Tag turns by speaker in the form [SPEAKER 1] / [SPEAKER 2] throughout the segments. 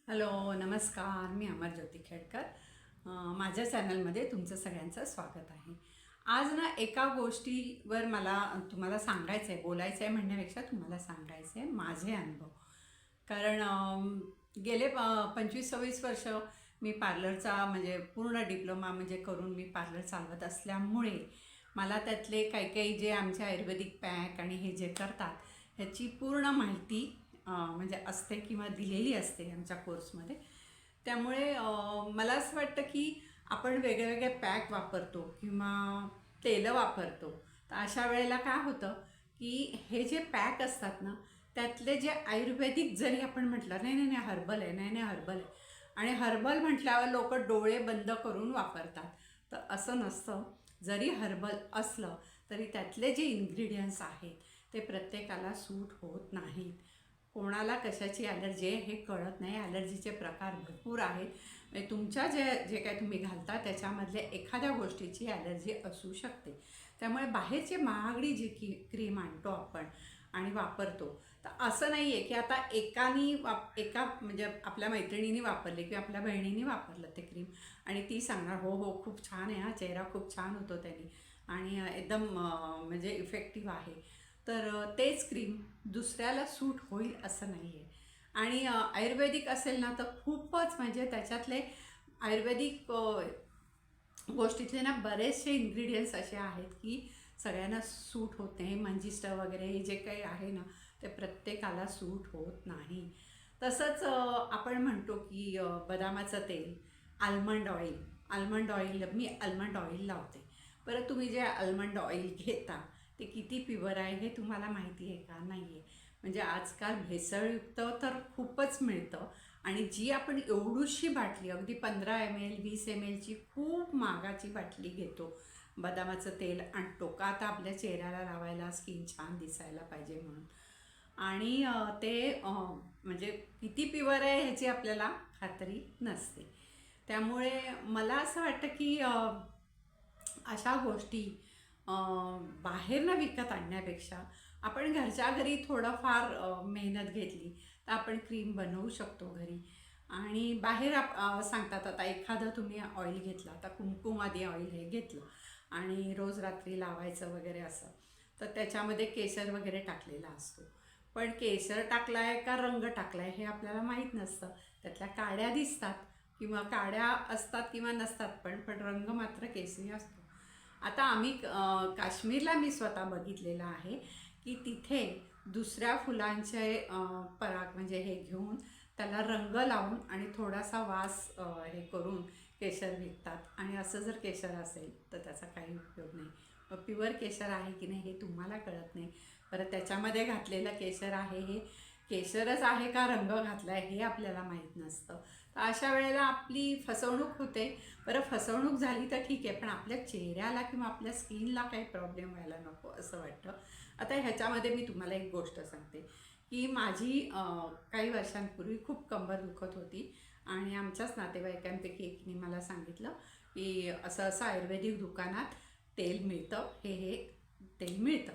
[SPEAKER 1] Hello नमस्कार, मी अमरज्योती खेडकर. माझ्या चॅनलमध्ये तुमचं सगळ्यांचं स्वागत आहे. आज ना एका गोष्टीवर मला तुम्हाला सांगायचं आहे, बोलायचं आहे म्हणण्यापेक्षा तुम्हाला सांगायचं आहे माझे अनुभव. कारण गेले 25-26 वर्ष मी पार्लरचा म्हणजे पूर्ण डिप्लोमा म्हणजे करून मी पार्लर चालवत असल्यामुळे मला त्यातले काही काही जे आमचे आयुर्वेदिक पॅक आणि हे जे करतात ह्याची पूर्ण माहिती म्हणजे असते किंवा दिलेली असते आमच्या कोर्समध्ये. त्यामुळे मला असं वाटतं की आपण वेगळे पॅक वापरतो किंवा तेलं वापरतो, तर अशा वेळेला काय होतं की हे जे पॅक असतात ना त्यातले जे आयुर्वेदिक जरी आपण म्हटलं नाही नाही नाही हर्बल आहे, नाही नाही हर्बल आहे, आणि हर्बल म्हटल्यावर लोक डोळे बंद करून वापरतात. तर असं नसतं. जरी हर्बल असलं तरी त्यातले जे इन्ग्रेडियंट्स आहेत ते प्रत्येकाला सूट होत नाहीत. कोणाला कशाची ॲलर्जी आहे हे कळत नाही. ॲलर्जीचे प्रकार भरपूर आहेत. म्हणजे तुमच्या जे काय तुम्ही घालता त्याच्यामधल्या एखाद्या गोष्टीची ॲलर्जी असू शकते. त्यामुळे बाहेरची महागडी जी क्रीम आणतो आपण आणि वापरतो, तर असं नाही आहे की आता एका म्हणजे आपल्या मैत्रिणीने वापरले किंवा आपल्या बहिणीने वापरलं ते क्रीम आणि ती सांगणार हो हो खूप छान आहे, हा चेहरा खूप छान होतो त्याने आणि एकदम म्हणजे इफेक्टिव्ह आहे. तर तेच क्रीम दुसऱ्याला सूट होईल असं नाही आहे. आणि आयुर्वेदिक असेल ना तर खूपच म्हणजे त्याच्यातले आयुर्वेदिक गोष्टीतले ना बरेचसे इन्ग्रेडियंट्स असे आहेत की सगळ्यांना सूट होत नाही. मंजिष्टा वगैरे हे जे काही आहे ना ते प्रत्येकाला सूट होत नाही. तसंच आपण म्हणतो की बदामाचं तेल, आल्मंड ऑइल मी आल्मंड ऑइल लावते. बरं, तुम्ही जे आल्मंड ऑइल घेता ते किती प्युअर आहे हे तुम्हाला माहिती आहे का? नाही आहे. म्हणजे आजकाल भेसळयुक्त तर खूपच मिळतं आणि जी आपण एवढीशी बाटली अगदी 15 ml 20 mlची खूप महागाची बाटली घेतो, बदामाचं तेल आणतो का आता आपल्या चेहऱ्याला लावायला, स्किन छान दिसायला पाहिजे म्हणून, आणि ते म्हणजे किती प्युअर आहे ह्याची आपल्याला खात्री नसते. त्यामुळे मला असं वाटतं की अशा गोष्टी बाहेरनं विकत आणण्यापेक्षा आपण घरच्या घरी थोडंफार मेहनत घेतली तर आपण क्रीम बनवू शकतो घरी. आणि बाहेर सांगतात आता एखादं तुम्ही ऑइल घेतलं, आता कुमकुमादी ऑइल हे घेतलं आणि रोज रात्री लावायचं वगैरे असं, तर त्याच्यामध्ये केशर वगैरे टाकलेला असतो. पण केशर टाकला आहे का रंग टाकला आहे हे आपल्याला माहीत नसतं. त्यातल्या काड्या दिसतात किंवा काड्या असतात किंवा नसतात, पण रंग मात्र केशरी असतो. आता आम्ही काश्मीरला मी स्वतः बघितलेलं आहे की तिथे दुसऱ्या फुलांचे पराग म्हणजे हे घेऊन त्याला रंग लावून आणि थोडासा वास हे करून केशर विकतात. आणि असं जर केशर असेल तर त्याचा काही उपयोग नाही. मग प्युअर केशर आहे की नाही हे तुम्हाला कळत नाही. परत त्याच्यामध्ये घातलेलं केशर आहे हे केशरच आहे का रंग घातला आहे हे आपल्याला माहीत नसतं. तर अशा वेळेला आपली फसवणूक होते. बरं, फसवणूक झाली तर ठीक आहे, पण आपल्या चेहऱ्याला किंवा आपल्या स्किनला काही प्रॉब्लेम व्हायला नको असं वाटतं. आता ह्याच्यामध्ये मी तुम्हाला एक गोष्ट सांगते की माझी काही वर्षांपूर्वी खूप कंबर दुखत होती आणि आमच्याच नातेवाईकांपैकी एकीने मला सांगितलं की असं असं आयुर्वेदिक दुकानात तेल मिळतं, हे तेल मिळतं,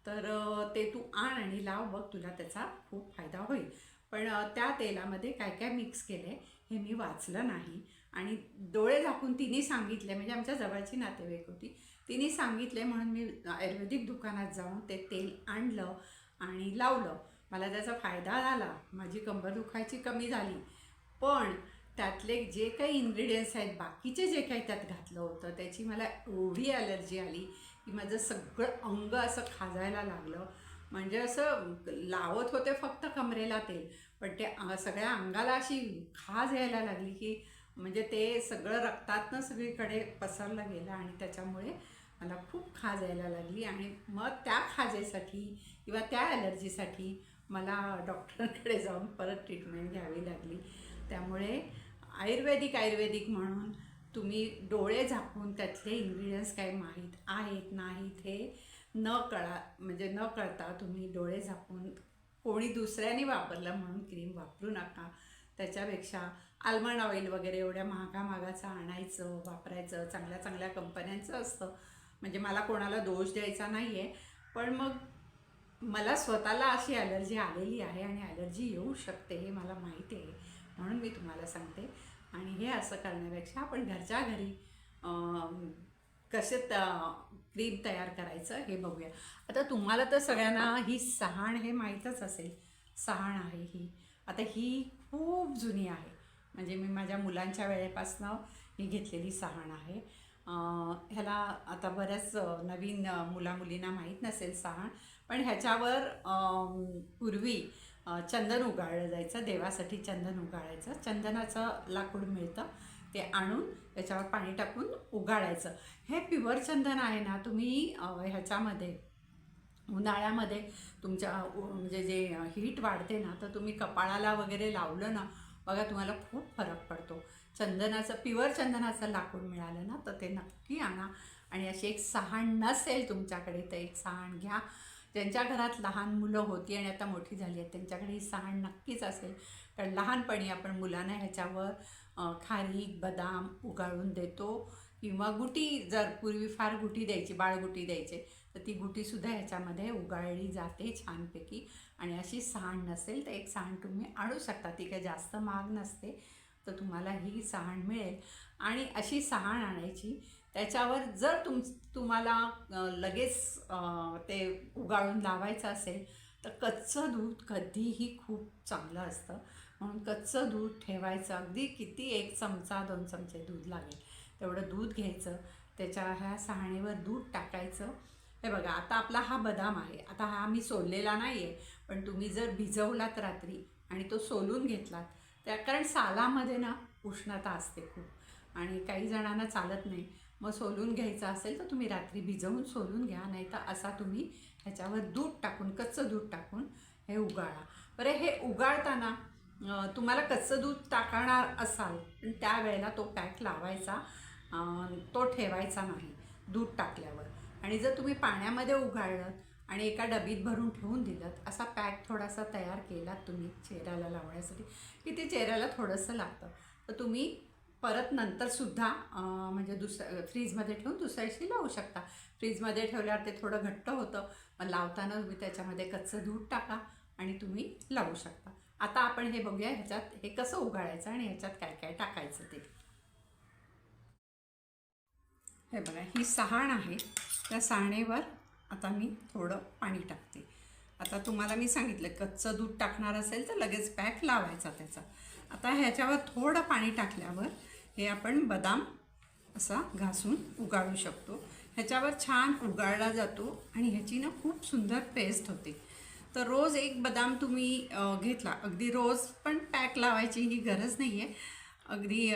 [SPEAKER 1] तर ते तू आण आणि लाव, बघ तुला त्याचा खूप फायदा होईल. पण त्या तेलामध्ये काय काय मिक्स केलं आहे हे मी वाचलं नाही आणि डोळे झाकून तिने सांगितले, म्हणजे आमच्या जवळची नातेवाईक होती, तिने सांगितले म्हणून मी आयुर्वेदिक दुकानात जाऊन ते तेल आणलं आणि लावलं. मला त्याचा फायदा झाला, माझी कंबर दुखायची कमी झाली. पण त्यातले जे काही इन्ग्रेडियंट्स आहेत, बाकीचे जे काही त्यात घातलं होतं त्याची मला एवढी ॲलर्जी आली की माझं सगळं अंग असं खाजायला लागलं. म्हणजे असं लावत होते फक्त कमरेला तेल, पण ते सगळ्या अंगाला अशी खाज यायला लागली की म्हणजे ते सगळं रक्तातनं सगळीकडे पसरलं गेलं आणि त्याच्यामुळे मला खूप खाज यायला लागली. आणि मग त्या खाजेसाठी किंवा त्या ॲलर्जीसाठी मला डॉक्टरांकडे जाऊन परत ट्रीटमेंट घ्यावी लागली. त्यामुळे आयुर्वेदिक म्हणून तुम्ही डोळे झाकून त्यातले इन्ग्रेडियंट्स काही माहीत आहेत नाहीत हे न कळता तुम्ही डोळे झाकून कोणी दुसऱ्याने वापरलं म्हणून क्रीम वापरू नका. त्याच्यापेक्षा आल्मंड ऑइल वगैरे एवढ्या महागाचं आणायचं, वापरायचं, चांगल्या चांगल्या कंपन्यांचं असतं. म्हणजे मला कोणाला दोष द्यायचा नाही आहे, पण मग मला स्वतःला अशी ॲलर्जी आलेली आहे आणि ॲलर्जी येऊ शकते हे मला माहिती आहे, म्हणून म्हणून मी तुम्हाला सांगते. आणि हे असं करण्यापेक्षा आपण घरच्या घरी कसे क्रीम तयार करायचं हे बघूया. आता तुम्हाला तर सगळ्यांना ही सहाण हे माहीतच असेल. सहाण आहे ही. आता ही खूप जुनी आहे, म्हणजे मी माझ्या मुलांच्या वेळेपासनं ही घेतलेली सहाण आहे. ह्याला आता बऱ्याच नवीन मुलींना माहीत नसेल सहाण, पण ह्याच्यावर पूर्वी चंदन उगाळलं जायचं. देवासाठी चंदन उगाळायचं. चंदनाचं लाकूड मिळतं, ते आणून त्याच्यावर पाणी टाकून उगाळायचं. हे प्युअर चंदन आहे ना. तुम्ही ह्याच्यामध्ये उन्हाळ्यामध्ये तुमच्या म्हणजे जे हीट वाढते ना, तर तुम्ही कपाळाला वगैरे लावलं ना, बघा तुम्हाला खूप फरक पडतो. चंदनाचं प्युअर चंदनाचं लाकूड मिळालं ना, तर ते नक्की आणा. आणि अशी एक सहाण नसेल तुमच्याकडे तर एक सहाण घ्या. ज्यांच्या घरात लहान मुलं होती आणि आता मोठी झाली आहेत त्यांच्याकडे ही सहाण नक्कीच असेल. कारण लहानपणी आपण मुलांना ह्याच्यावर खारीक बदाम उगाळून देतो, किंवा गुटी, जर पूर्वी फार गुटी द्यायची, बाळगुटी द्यायचे, तर ती गुटीसुद्धा ह्याच्यामध्ये उगाळली जाते छानपैकी. आणि अशी सहाण नसेल तर एक सहाण तुम्ही आणू शकता. ती काही जास्त महाग नसते, तर तुम्हाला ही सहाण मिळेल. आणि अशी सहाण आणायची. त्याच्यावर जर तुम्हाला लगेच ते उगाळून लावायचं असेल तर कच्चं दूध कधीही खूप चांगलं असतं. म्हणून कच्चं दूध ठेवायचं. अगदी किती 1 चमचा 2 चमचे दूध लागेल तेवढं दूध घ्यायचं. त्याच्या ह्या सहाणीवर दूध टाकायचं. हे बघा, आता आपला हा बदाम आहे. आता हा मी सोललेला नाही आहे, पण तुम्ही जर भिजवलात रात्री आणि तो सोलून घेतलात, कारण सालामध्ये ना उष्णता असते खूप आणि काही जणांना चालत नाही. मग सोलून घ्यायचं असेल तर तुम्ही रात्री भिजवून सोलून घ्या, नाही तर असा तुम्ही ह्याच्यावर दूध टाकून, कच्चं दूध टाकून हे उगाळा. बरं, हे उगाळताना तुम्हाला कच्चं दूध टाकणार असाल पण त्यावेळेला तो पॅक लावायचा, तो ठेवायचा नाही दूध टाकल्यावर. आणि जर तुम्ही पाण्यामध्ये उगाळलं आणि एका डबीत भरून ठेवून दिलं, असा पॅक थोडासा तयार केलात तुम्ही चेहऱ्याला लावण्यासाठी, की ते चेहऱ्याला थोडंसं लागतं, तर तुम्ही परत नंतरसुद्धा म्हणजे फ्रीजमध्ये ठेवून दुसऱ्या दिवशी लावू शकता. फ्रीजमध्ये ठेवल्यावर ते थोडं घट्ट होतं, मग लावताना तुम्ही त्याच्यामध्ये कच्चं दूध टाका आणि तुम्ही लावू शकता. आता आपण हे बघूया ह्याच्यात हे कसं उगाळायचं आणि ह्याच्यात काय काय टाकायचं ते. हे बघा, ही सहाण आहे. त्या सहाणेवर आता मी थोडं पाणी टाकते. आता तुम्हाला मी सांगितलं कच्चं दूध टाकणार असेल तर लगेच पॅक लावायचा त्याचा. आता ह्याच्यावर थोडं पाणी टाकल्यावर हे आपण बदाम असा घासून उगाळू शकतो. ह्याच्यावर छान उगाळला जातो आणि ह्याची ना खूप सुंदर पेस्ट होते. तर रोज एक बदाम तुम्ही घेतला, अगदी रोज पण पॅक लावायची ही गरज नाही आहे. अगदी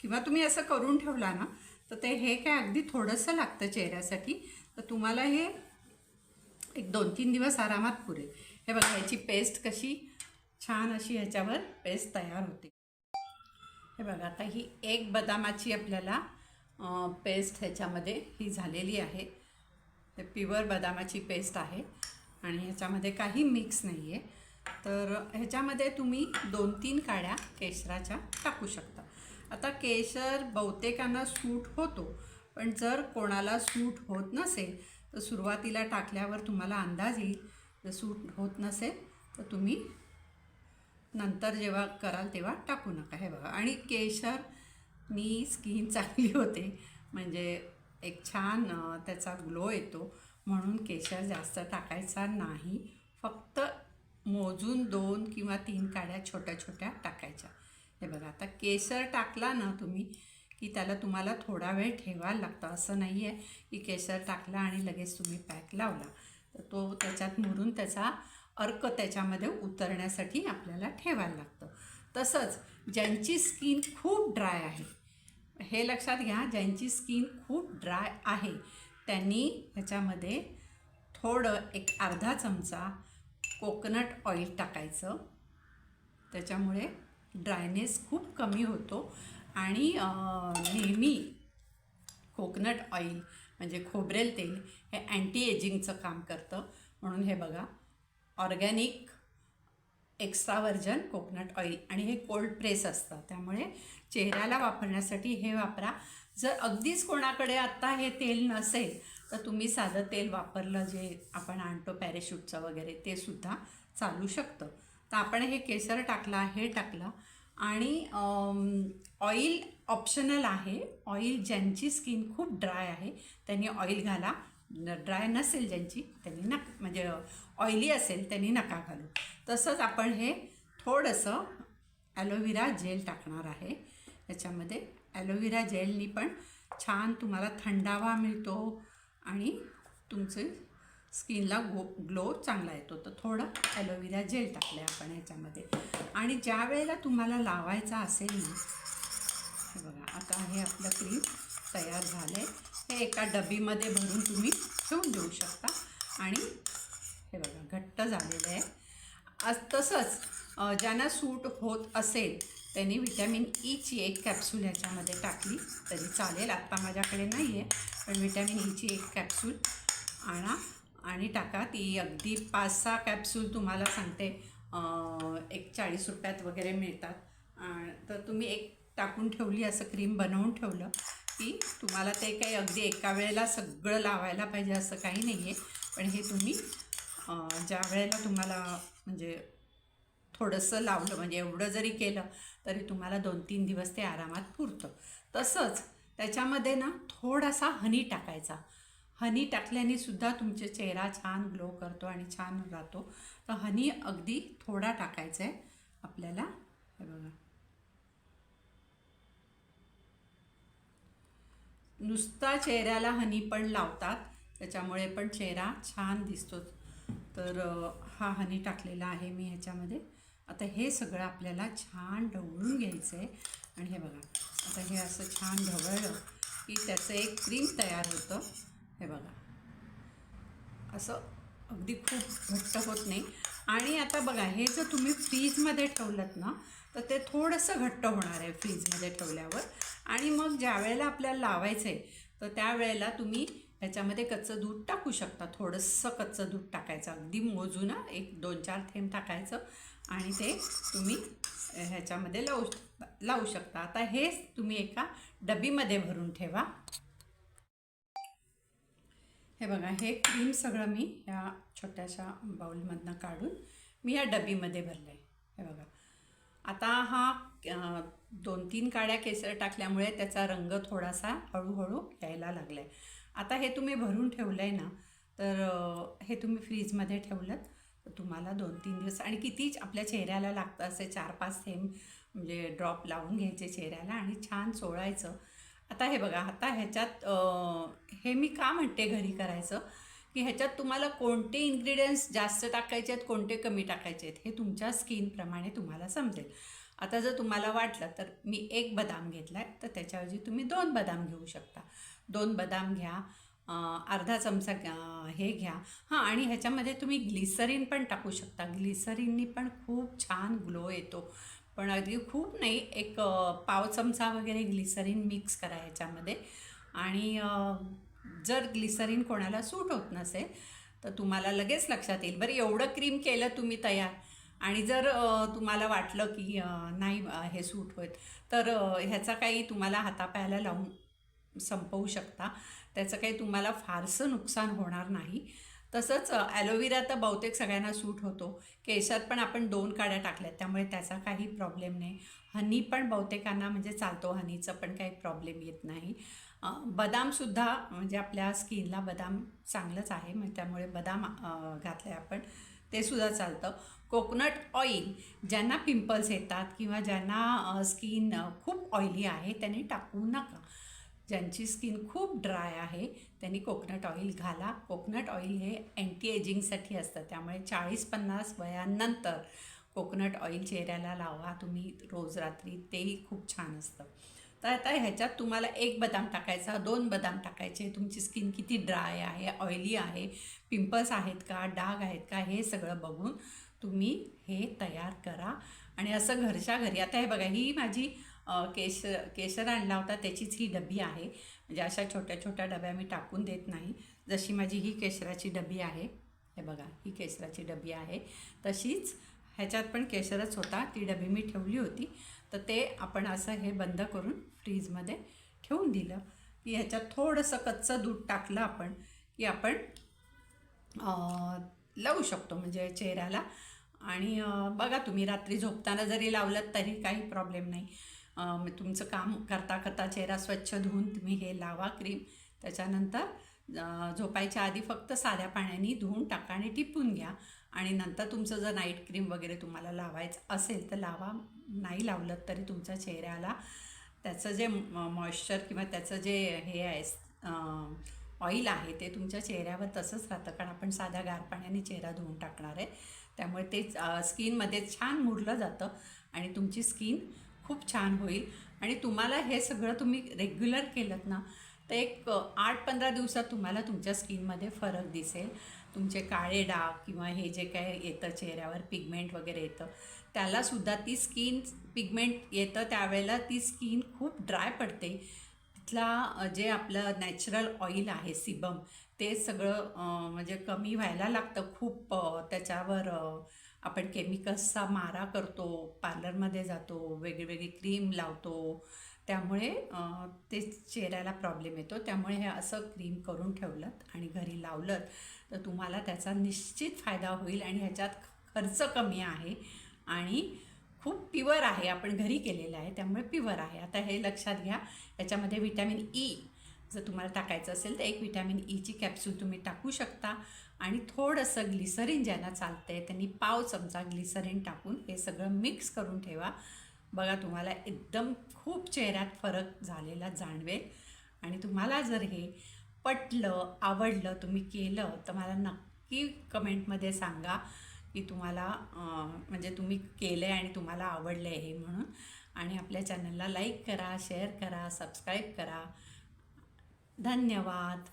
[SPEAKER 1] किंवा तुम्ही असं करून ठेवला ना, तर ते हे काय अगदी थोडंसं लागतं चेहऱ्यासाठी, तर तुम्हाला हे एक 2-3 दिवस आरामात पुरेल. हे बघा, ह्याची पेस्ट कशी छान अशी ह्याच्यावर पेस्ट तयार होते. हे बघा, आता ही एक बदामाची आपल्याला पेस्ट ह्याच्यामध्ये ही झालेली आहे. ते प्युअर बदामाची पेस्ट आहे आणि ह्याच्यामध्ये काही मिक्स नाही आहे. तर ह्याच्यामध्ये तुम्ही 2-3 काड्या केशराच्या टाकू शकता. आता केशर बहुतेकांना सूट होतो, पण जर कोणाला सूट होत नसेल तर सुरुवातीला टाकल्यावर तुम्हाला अंदाज येईल. जर सूट होत नसेल तर तुम्ही नंतर जेव्हा कराल तेव्हा टाकू नका. हे बघा, आणि केशरनी स्किन चांगली होते, म्हणजे एक छान त्याचा ग्लो येतो, म्हणून केशर जास्त टाकायचा नाही. फक्त मोजून 2 किंवा 3 काड्या छोट्या छोट्या टाकायच्या. हे बघा, आता केशर टाकला ना तुम्ही की त्याला तुम्हाला थोडा वेळ ठेवायला लागतं. असं नाही आहे की केशर टाकला आणि लगेच तुम्ही पॅक लावला, तर तो त्याच्यात मुरून त्याचा अर्क त्याच्यामध्ये उतरण्यासाठी आपल्याला ठेवायला लागतं. तसंच ज्यांची स्किन खूप ड्राय आहे, हे लक्षात घ्या, ज्यांची स्किन खूप ड्राय आहे त्यांनी ह्याच्यामध्ये थोडं एक अर्धा चमचा कोकोनट ऑइल टाकायचं. त्याच्यामुळे ड्रायनेस खूप कमी होतो. आणि नेहमी कोकोनट ऑइल म्हणजे खोबरेल तेल हे अँटी एजिंगचं काम करतं. म्हणून हे बघा, organic extra version coconut oil, आणि हे कोल्ड प्रेस असतं, त्यामुळे चेहऱ्याला वापरण्यासाठी हे वापरा. जर अगदीच कोणाकडे आत्ता हे तेल नसेल तर तुम्ही साधं तेल वापरलं जे आपण आणतो पॅरेशूटचं वगैरे, ते सुद्धा चालू शकतं. तर आपण हे केसर टाकला, हे टाकलं आणि ऑइल ऑप्शनल आहे. ऑइल ज्यांची स्किन खूप ड्राय आहे त्यांनी ऑइल घाला, ड्राय नसेल ज्यांची त्यांनी म्हणजे ऑइली असेल त्यांनी नका घालू. तसंच आपण हे थोडंसं ॲलोव्हेरा जेल टाकणार आहे याच्यामध्ये. ॲलोव्हेरा जेलनी पण छान तुम्हाला थंडावा मिळतो आणि तुमचे स्किनला ग्लो चांगला येतो. तर थोडं ॲलोव्हेरा जेल टाकलं आहे आपण ह्याच्यामध्ये. आणि ज्या वेळेला तुम्हाला लावायचा असेल ना, हे बघा आता हे आपलं क्रीम तयार झालं आहे. हे एका डबीमध्ये भरून तुम्ही ठेवून देऊ शकता. आणि हे बघा घट्ट झालेलं आहे. तसंच ज्यांना सूट होत असेल त्यांनी व्हिटॅमिन ईची एक कॅप्सूल ह्याच्यामध्ये टाकली तरी चालेल. आत्ता माझ्याकडे नाही आहे, पण व्हिटॅमिन ईची एक कॅप्सूल आणा आणि टाका. ती अगदी 5-6 कॅप्सूल तुम्हाला सांगते एक 40 रुपयात वगैरे मिळतात. तर तुम्ही एक टाकून ठेवली, असं क्रीम बनवून ठेवलं की तुम्हाला ते काही अगदी एका वेळेला सगळं लावायला पाहिजे असं काही नाही आहे. पण हे तुम्ही ज्या वेळेला तुम्हाला म्हणजे थोडंसं लावलं, म्हणजे एवढं जरी केलं तरी तुम्हाला 2-3 दिवस ते आरामात पुरतं. तसंच त्याच्यामध्ये ना थोडासा हनी टाकायचा. हनी टाकल्याने सुद्धा तुमचा चेहरा छान ग्लो करतो आणि छान राहतो. तर हनी अगदी थोडा टाकायचा आहे आपल्याला. हे बघा, नुसता चेहऱ्याला हनी पण लावतात, त्याच्यामुळे पण चेहरा छान दिसतो. तर हा हनी टाकलेला आहे मी ह्याच्यामध्ये. आता हे सगळं आपल्याला छान ढवळून घ्यायचं आहे. आणि हे बघा आता हे असं छान ढवळलं की त्याचं एक क्रीम तयार होतं. हे बघा असं अगदी खूप घट्ट होत नाही. आणि आता बघा हे जर तुम्ही फ्रीजमध्ये ठेवलंत ना तर ते थोडंसं घट्ट होणार आहे फ्रीजमध्ये ठेवल्यावर. आणि मग ज्या वेळेला आपल्याला लावायचं आहे तर त्यावेळेला तुम्ही ह्याच्यामध्ये कच्चं दूध टाकू शकता. थोडंसं कच्चं दूध टाकायचं, अगदी मोजून 1-2-4 थेंब टाकायचं आणि ते तुम्ही ह्याच्यामध्ये लावू शकता. आता हे तुम्ही एका डबीमध्ये भरून ठेवा. हे बघा हे क्रीम सगळं मी ह्या छोट्याशा बाउलमधनं काढून मी या डबीमध्ये भरलं आहे. हे बघा आता हा 2-3 काड्या केसर टाकल्यामुळे त्याचा रंग थोडासा हळूहळू यायला लागला आहे. आता हे तुम्ही भरून ठेवलं आहे ना, तर हे तुम्ही फ्रीजमध्ये ठेवलं तर तुम्हाला 2-3 दिवस, आणि कितीच आपल्या चेहऱ्याला लागतं असे 4-5 थेंब म्हणजे ड्रॉप लावून घ्यायचे चेहऱ्याला आणि छान चोळायचं. आता हे बघा, आता ह्याच्यात हे मी का म्हणते घरी करायचं, की ह्याच्यात तुम्हाला कोणते इन्ग्रेडियंट्स जास्त टाकायचे आहेत, कोणते कमी टाकायचे आहेत हे तुमच्या स्किनप्रमाणे तुम्हाला समजेल. आता जर तुम्हाला वाटलं तर मी 1 बदाम घेतला आहे तर त्याच्याऐवजी तुम्ही 2 बदाम घेऊ शकता. 2 बदाम घ्या, अर्धा चमचा हे घ्या. हां, आणि ह्याच्यामध्ये तुम्ही ग्लिसरीन पण टाकू शकता. ग्लिसरीननी पण खूप छान ग्लो येतो, पण अगदी खूप नाही, एक पाव चमचा वगैरे ग्लिसरीन मिक्स करा ह्याच्यामध्ये. आणि जर ग्लिसरीन कोणाला सूट होत नसेल तर तुम्हाला लगेच लक्षात येईल. बरं एवढं क्रीम केलं तुम्ही तयार, आणि जर तुम्हाला वाटलं की नाही हे सूट होत तर ह्याचा काही तुम्हाला हातापायाला लावून संपवू शकता. त्याचं काही तुम्हाला फारसं नुकसान होणार नाही. तसंच ॲलोव्हेरा तर बहुतेक सगळ्यांना सूट होतो. केशर पण आपण 2 काड्या टाकल्यात त्यामुळे त्याचा काही प्रॉब्लेम नाही. हनी पण बहुतेकांना म्हणजे चालतो, हनीचं पण काही प्रॉब्लेम येत नाही. बदामसुद्धा म्हणजे आपल्या स्किनला बदाम चांगलंच आहे, म्हणजे त्यामुळे बदाम घातले आपण ते सुद्धा चालतं. कोकोनट ऑइल ज्यांना पिंपल्स येतात किंवा ज्यांना स्किन खूप ऑइली आहे त्यांनी टाकू नका. ज्यांची स्किन खूप ड्राय आहे त्यांनी कोकोनट ऑइल घाला. कोकोनट ऑइल हे अँटी एजिंगसाठी असतं, त्यामुळे 40-50 वयानंतर कोकोनट ऑइल चेहऱ्याला लावा तुम्ही रोज रात्री, तेही खूप छान असतं. तर आता ह्याच्यात तुम्हाला 1 बदाम टाकायचा, 2 बदाम टाकायचे. तुमची स्किन किती ड्राय आहे, ऑइली आहे, पिंपल्स आहेत का, डाग आहेत का, हे सगळं बघून तुम्ही हे तयार करा. आणि असं घरच्या घरी. आता हे बघा, ही माझी केशर आणला होता त्याचीच ही डबी आहे. म्हणजे अशा छोट्या छोट्या डब्या मी टाकून देत नाही. जशी माझी ही केशराची डबी आहे, हे बघा ही केशराची डबी आहे, तशीच ह्याच्यात पण केशरच होता. ती डबी मी ठेवली होती, तर ते आपण असं हे बंद करून फ्रीजमध्ये ठेवून दिलं की ह्याच्यात थोडंसं कच्चं दूध टाकलं आपण की आपण लावू शकतो म्हणजे चेहऱ्याला. आणि बघा तुम्ही रात्री झोपताना जरी लावलं तरी काही प्रॉब्लेम नाही. तुमचं काम करता करता चेहरा स्वच्छ धुवून तुम्ही हे लावा क्रीम. त्याच्यानंतर झोपायच्या आधी फक्त साध्या पाण्याने धुवून टाका आणि टिपून घ्या. आणि नंतर तुमचं जर नाईट क्रीम वगैरे तुम्हाला लावायचं असेल तर लावा. नाही लावलं तरी तुमच्या चेहऱ्याला त्याचं जे मॉइश्चर किंवा त्याचं जे हे आहे ऑइल आहे ते तुमच्या चेहऱ्यावर तसंच राहतं, कारण आपण साध्या गार पाण्याने चेहरा धुवून टाकणार आहे. त्यामुळे ते स्किनमध्ये छान मुरलं जातं आणि तुमची स्किन खूप छान होईल. आणि तुम्हाला हे सगळं तुम्ही रेग्युलर केलं ना तर एक 8-15 दिवसात तुम्हाला तुमच्या स्किनमध्ये फरक दिसेल. तुमचे काळे डाग किंवा हे जे काय येतं चेहऱ्यावर पिगमेंट वगैरे येतं त्यालासुद्धा ती स्किन पिगमेंट येतं त्यावेळेला ती स्किन खूप ड्राय पडते. तिथला जे आपलं नॅचरल ऑइल आहे सिबम ते सगळं म्हणजे कमी व्हायला लागतं खूप. त्याच्यावर आपण केमिकल्सचा मारा करतो, पार्लरमध्ये जातो, वेगळी क्रीम लावतो, त्यामुळे ते चेहऱ्याला प्रॉब्लेम येतो. त्यामुळे हे असं क्रीम करून ठेवलं आणि घरी लावलं तर तुम्हाला त्याचा निश्चित फायदा होईल. आणि ह्याच्यात खर्च कमी आहे आणि खूप प्युअर आहे, आपण घरी केलेलं आहे त्यामुळे प्युअर आहे. आता हे लक्षात घ्या, याच्यामध्ये व्हिटॅमिन ई जर तुम्हाला टाकायचं असेल तर एक व्हिटॅमिन ईची कॅप्सूल तुम्ही टाकू शकता. आणि थोडंसं ग्लिसरीन ज्यांना चालतं आहे त्यांनी पाव चमचा ग्लिसरीन टाकून हे सगळं मिक्स करून ठेवा. बघा तुम्हाला एकदम खूप चेहऱ्यात फरक झालेला जाणवेल. आणि तुम्हाला जर हे पटलं, आवडलं, तुम्ही केलं तर मला नक्की कमेंटमध्ये सांगा की तुम्हाला म्हणजे तुम्ही केलं आहे आणि तुम्हाला आवडलं आहे हे म्हणून. आणि आपल्या चॅनलला लाईक करा, शेअर करा, सबस्क्राईब करा. धन्यवाद.